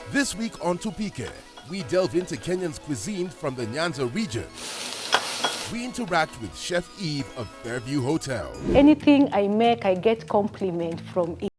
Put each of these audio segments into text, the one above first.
This week on Tupike, we delve into Kenyan's cuisine from the Nyanza region. We interact with Chef Eve of Fairview Hotel. Anything I make, I get compliment from it.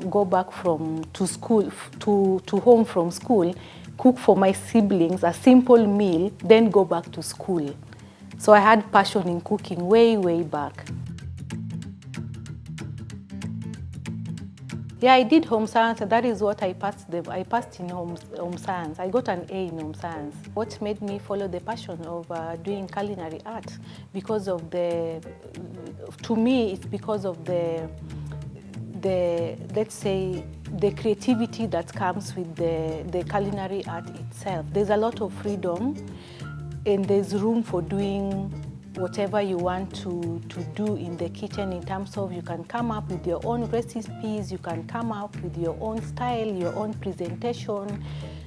Go back to school, to home from school, cook for my siblings a simple meal, then go back to school. So I had passion in cooking way back. Yeah, I did home science, and that is what I passed. I passed in home science. I got an A in home science. What made me follow the passion of doing culinary art? Because of to me, it's because of let's say, the creativity that comes with the culinary art itself. There's a lot of freedom, and there's room for doing whatever you want to do in the kitchen, in terms of you can come up with your own recipes, you can come up with your own style, your own presentation.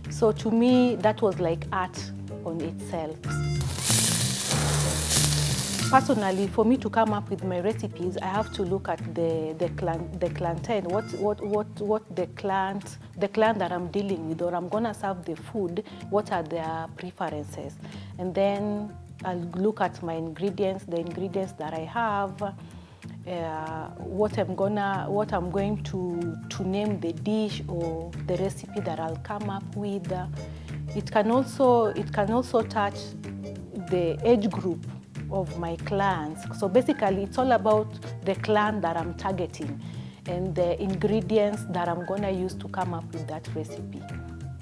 So to me, that was like art on itself. Personally, for me to come up with my recipes, I have to look at the clientele, what the client that I'm dealing with, or I'm gonna serve the food, what are their preferences, and then I'll look at my ingredients, the ingredients that I have, what I'm going to name the dish or the recipe that I'll come up with. It can also touch the age group of my clients. So basically, it's all about the client that I'm targeting and the ingredients that I'm gonna use to come up with that recipe.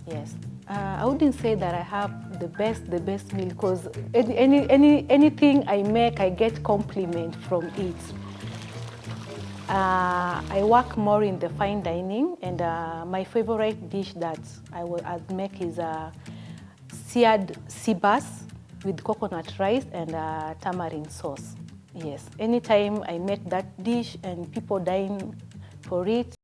Yes. I wouldn't say that I have the best meal, because anything I make, I get compliment from it. I work more in the fine dining, and my favorite dish that I'd make is seared sea bass with coconut rice and tamarind sauce. Yes, anytime I make that dish and people dine for it,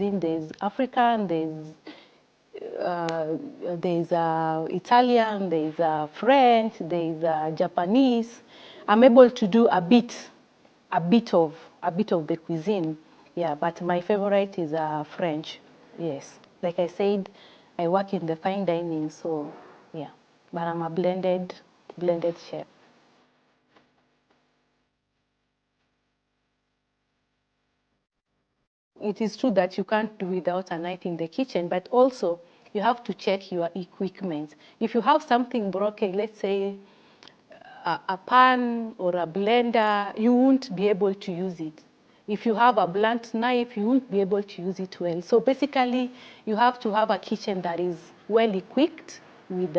cuisine. There's African, there's Italian, there's French, there's Japanese. I'm able to do a bit of the cuisine. Yeah, but my favorite is French. Yes, like I said, I work in the fine dining, so yeah. But I'm a blended chef. It is true that you can't do without a knife in the kitchen, but also you have to check your equipment. If you have something broken, let's say a pan or a blender, you won't be able to use it. If you have a blunt knife, you won't be able to use it well. So basically, you have to have a kitchen that is well equipped with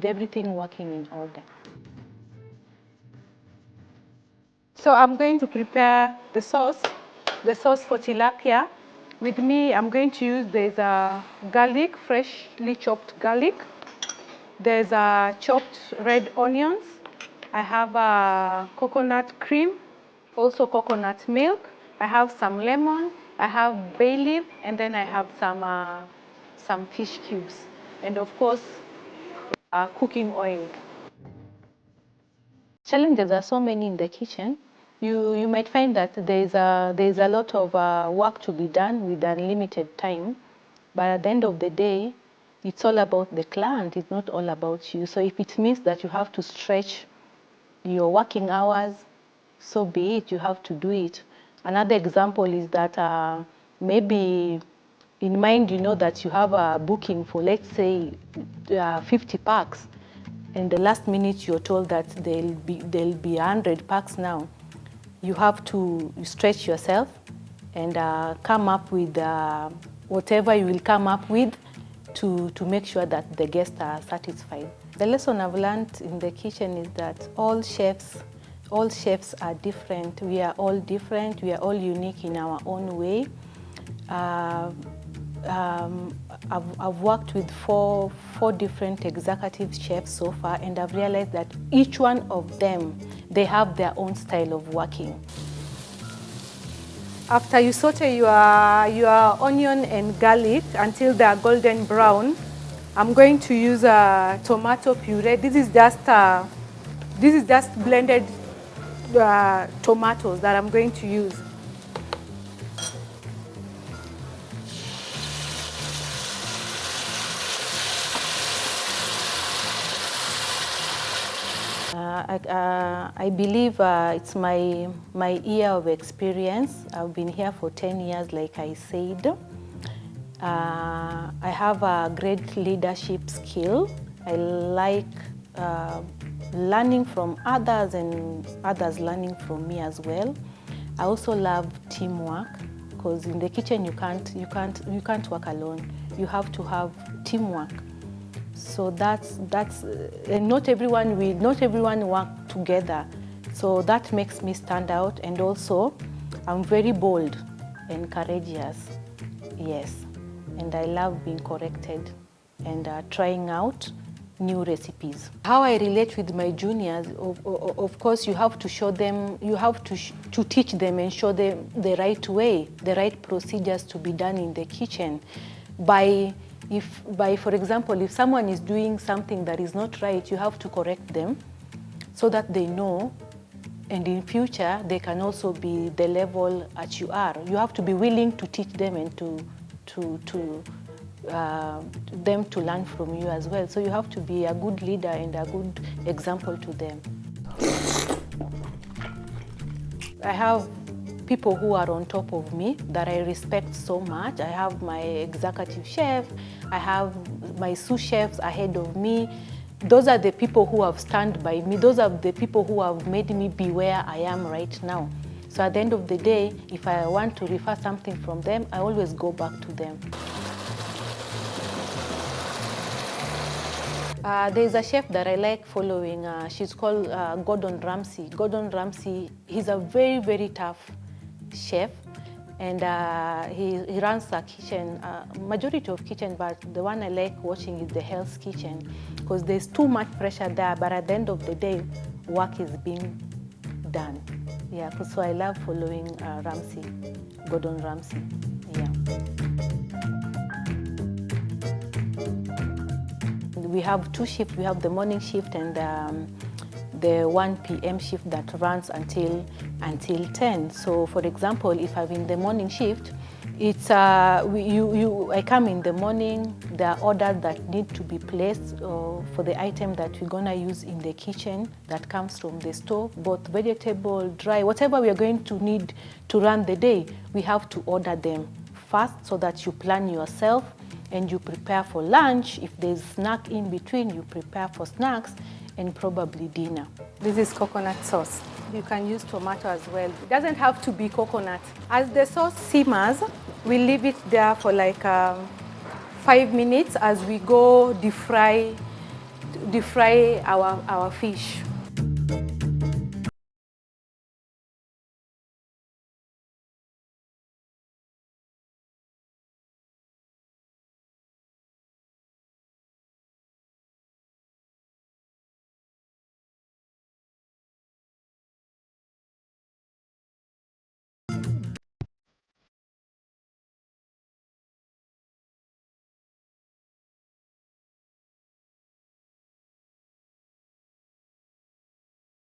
everything working in order. So I'm going to prepare the sauce for tilapia. With me, I'm going to use, there's a garlic, freshly chopped garlic. There's chopped red onions. I have coconut cream, also coconut milk. I have some lemon. I have bay leaf, and then I have some fish cubes, and of course, cooking oil. Challenges are so many in the kitchen. You might find that there's a lot of work to be done with unlimited time, but at the end of the day, it's all about the client. It's not all about you. So if it means that you have to stretch your working hours, so be it. You have to do it. Another example is that maybe in mind you know that you have a booking for, let's say, 50 packs. And the last minute you're told that there'll be 100 packs now. You have to stretch yourself and come up with whatever you will come up with to make sure that the guests are satisfied. The lesson I've learned in the kitchen is that all chefs are different. We are all different. We are all unique in our own way. I've worked with four different executive chefs so far, and I've realized that each one of them, they have their own style of working. After you saute your onion and garlic until they are golden brown, I'm going to use a tomato puree. This is just blended tomatoes that I'm going to use. I believe it's my year of experience. I've been here for 10 years, like I said. I have a great leadership skill. I like learning from others and others learning from me as well. I also love teamwork, because in the kitchen you can't work alone. You have to have teamwork. So that's and not everyone work together. So that makes me stand out, and also I'm very bold and courageous. Yes, and I love being corrected and trying out new recipes. How I relate with my juniors, of course, you have to show them, you have to teach them and show them the right way, the right procedures to be done in the kitchen. For example, if someone is doing something that is not right, you have to correct them so that they know, and in future they can also be the level that you are. You have to be willing to teach them and them to learn from you as well. So you have to be a good leader and a good example to them. I have people who are on top of me that I respect so much. I have my executive chef, I have my sous chefs ahead of me. Those are the people who have stand by me. Those are the people who have made me be where I am right now. So at the end of the day, if I want to refer something from them, I always go back to them. There's a chef that I like following. She's called Gordon Ramsay. Gordon Ramsay, he's a very, very tough chef, and he runs a kitchen, majority of kitchen, but the one I like watching is the Hell's Kitchen, because there's too much pressure there, but at the end of the day, work is being done. Yeah, so I love following Gordon Ramsay. Yeah. We have two shifts. We have the morning shift and the 1 p.m. shift that runs until 10. So, for example, if I'm in the morning shift, it's I come in the morning. There are orders that need to be placed for the item that we're gonna use in the kitchen that comes from the store, both vegetable, dry, whatever we are going to need to run the day. We have to order them first so that you plan yourself and you prepare for lunch. If there's snack in between, you prepare for snacks and probably dinner. This is coconut sauce. You can use tomato as well. It doesn't have to be coconut. As the sauce simmers, we leave it there for like 5 minutes as we go deep fry our fish.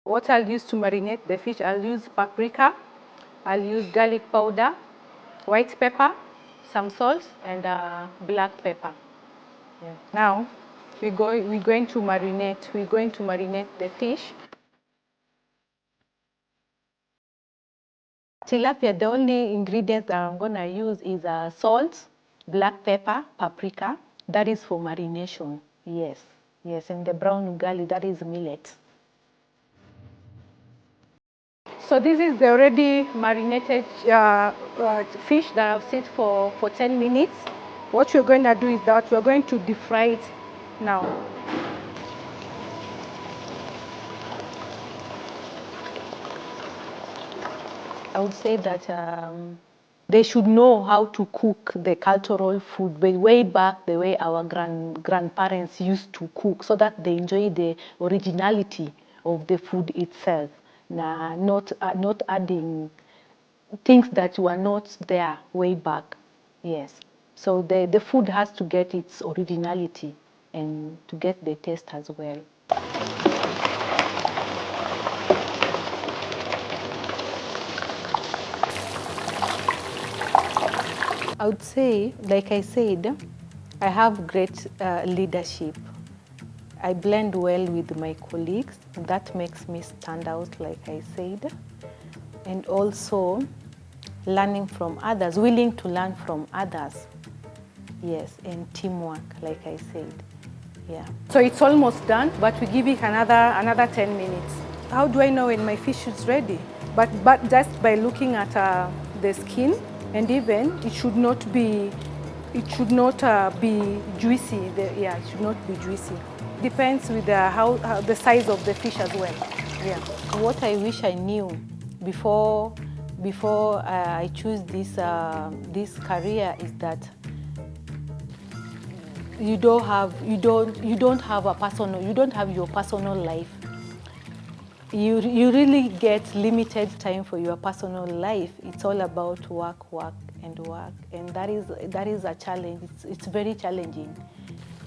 What I'll use to marinate the fish, I'll use paprika, I'll use garlic powder, white pepper, some salt, and black pepper. Yeah. Now, we're going to marinate the fish. Tilapia, the only ingredients that I'm gonna use is salt, black pepper, paprika. That is for marination. Yes, yes, and the brown ugali, that is millet. So this is the already marinated fish that I've set for 10 minutes. What we're going to do is that we're going to deep fry it now. I would say that they should know how to cook the cultural food, but way back the way our grandparents used to cook, so that they enjoy the originality of the food itself. Nah, not adding things that were not there way back. Yes. So the food has to get its originality and to get the taste as well. I would say, like I said, I have great leadership. I blend well with my colleagues. That makes me stand out, like I said. And also learning from others, willing to learn from others. Yes, and teamwork, like I said. Yeah. So it's almost done, but we give it another 10 minutes. How do I know when my fish is ready? But just by looking at the skin, and even it should not be juicy. It should not be juicy. Depends with how the size of the fish as well. Yeah. What I wish I knew before I choose this career is that you don't have your personal life. You really get limited time for your personal life. It's all about work, and that is a challenge. It's very challenging.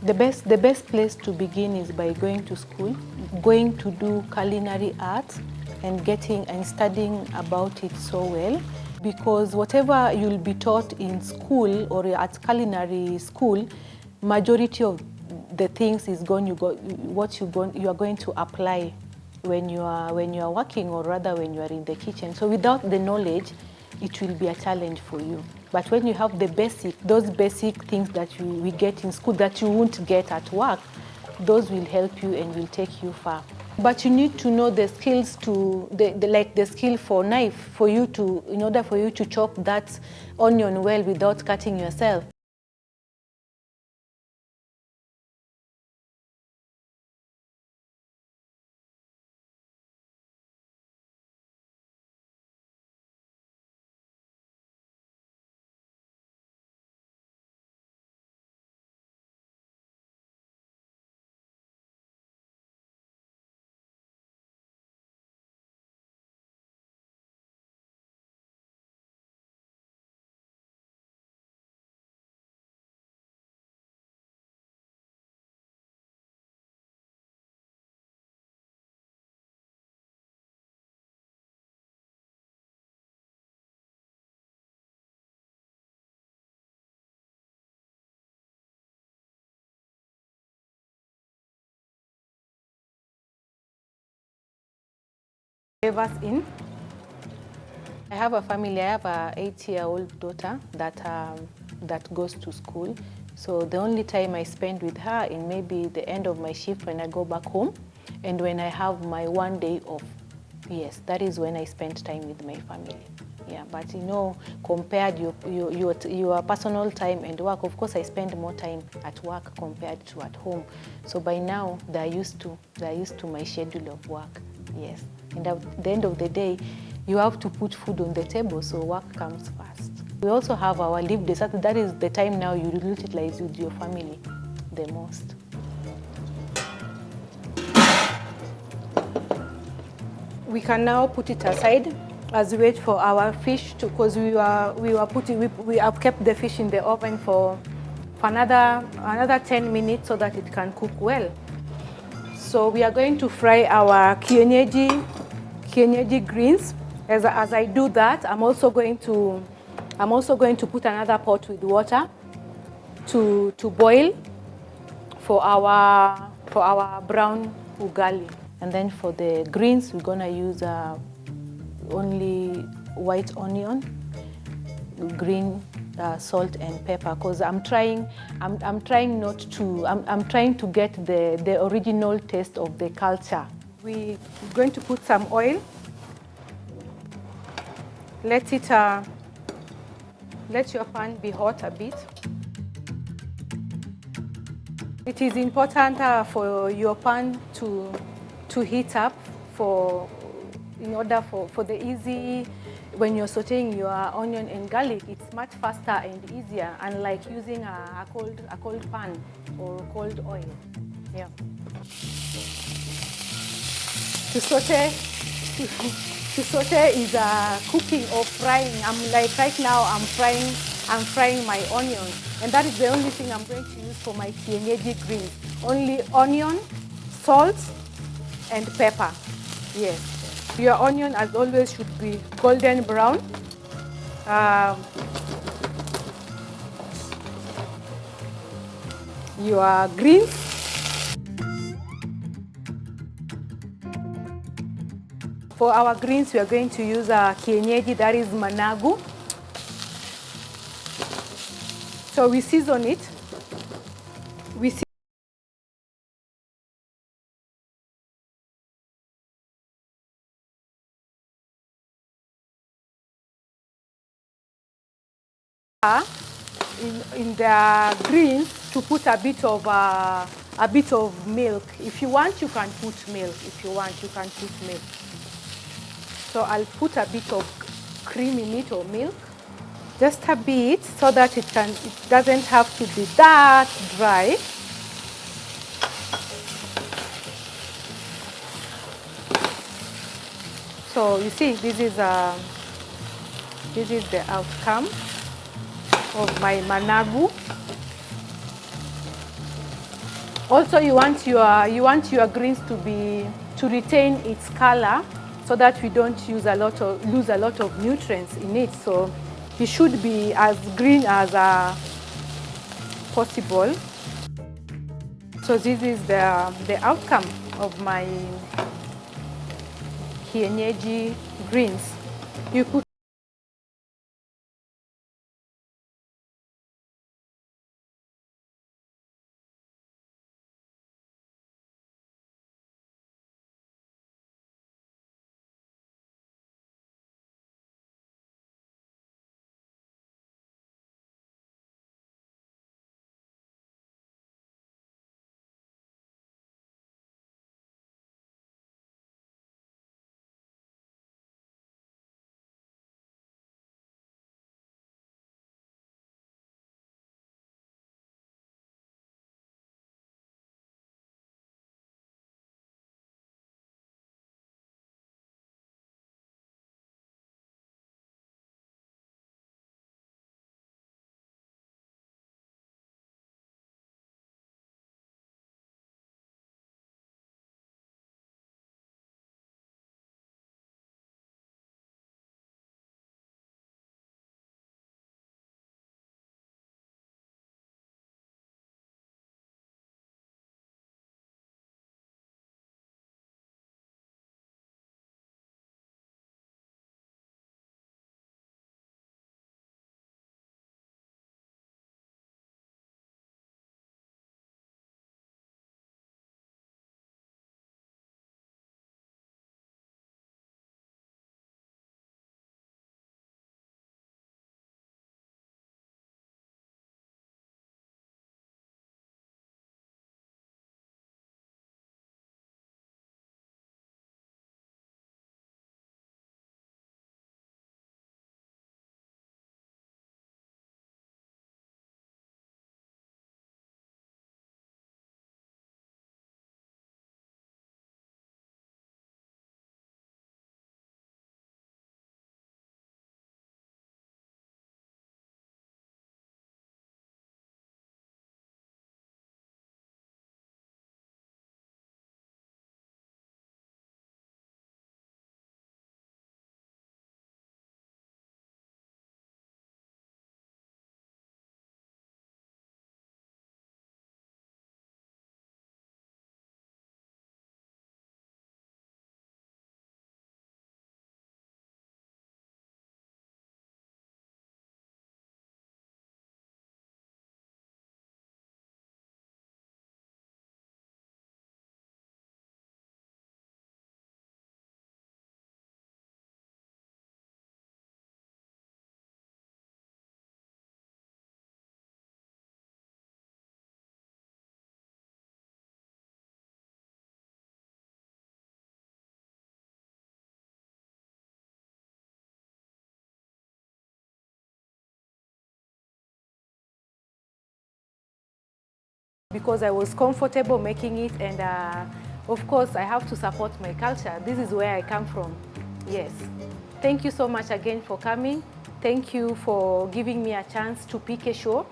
The best place to begin is by going to school, going to do culinary arts, and studying about it so well. Because whatever you'll be taught in school or at culinary school, majority of the things is what you are going to apply when you are working, or rather when you are in the kitchen. So without the knowledge, it will be a challenge for you. But when you have those basic things that we get in school that you won't get at work, those will help you and will take you far. But you need to know the skills like the skill for knife in order for you to chop that onion well without cutting yourself. Gave us in. I have a family. I have a 8-year-old daughter that goes to school. So the only time I spend with her in maybe the end of my shift when I go back home, and when I have my one day off. Yes, that is when I spend time with my family. Yeah, but you know, compared your personal time and work, of course I spend more time at work compared to at home. So by now they're used to my schedule of work. Yes, and at the end of the day, you have to put food on the table, so work comes first. We also have our leave days. That is the time now you utilize with your family the most. We can now put it aside as we wait for our fish to, because we have kept the fish in the oven for another 10 minutes so that it can cook well. So we are going to fry our kienyeji greens. As I do that, I'm also going to put another pot with water to boil for our brown ugali. And then for the greens, we're gonna use only white onion, green salt and pepper, because I'm trying to get the original taste of the culture. We're going to put some oil. Let your pan be hot a bit. It is important for your pan to heat up in order for the easy, when you're sauteing your onion and garlic, it's much faster and easier, unlike using a cold pan or cold oil. Yeah. To saute is cooking or frying. Right now I'm frying my onions, and that is the only thing I'm going to use for my kienyeji greens. Only onion, salt, and pepper. Yes. Your onion, as always, should be golden brown. Your greens. For our greens, we are going to use kienyeji, that is managu. So we season it. In the greens to put a bit of milk. If you want, you can put milk. If you want, you can put milk. So I'll put a bit of cream in it, or milk, just a bit, so that it doesn't have to be that dry. So you see, this is the outcome of my managu. Also, you want your greens to retain its color, so that we don't lose a lot of nutrients in it. So it should be as green as possible. So this is the outcome of my kienyeji greens. You could because I was comfortable making it, and of course I have to support my culture. This is where I come from. Yes. Thank you so much again for coming. Thank you for giving me a chance to pick a show.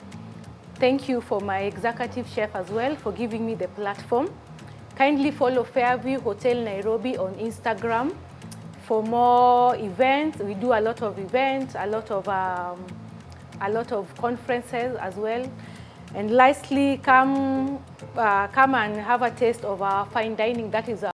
Thank you for my executive chef as well for giving me the platform. Kindly follow Fairview Hotel Nairobi on Instagram for more events. We do a lot of events, a lot of conferences as well. And lastly, come and have a taste of our fine dining. That is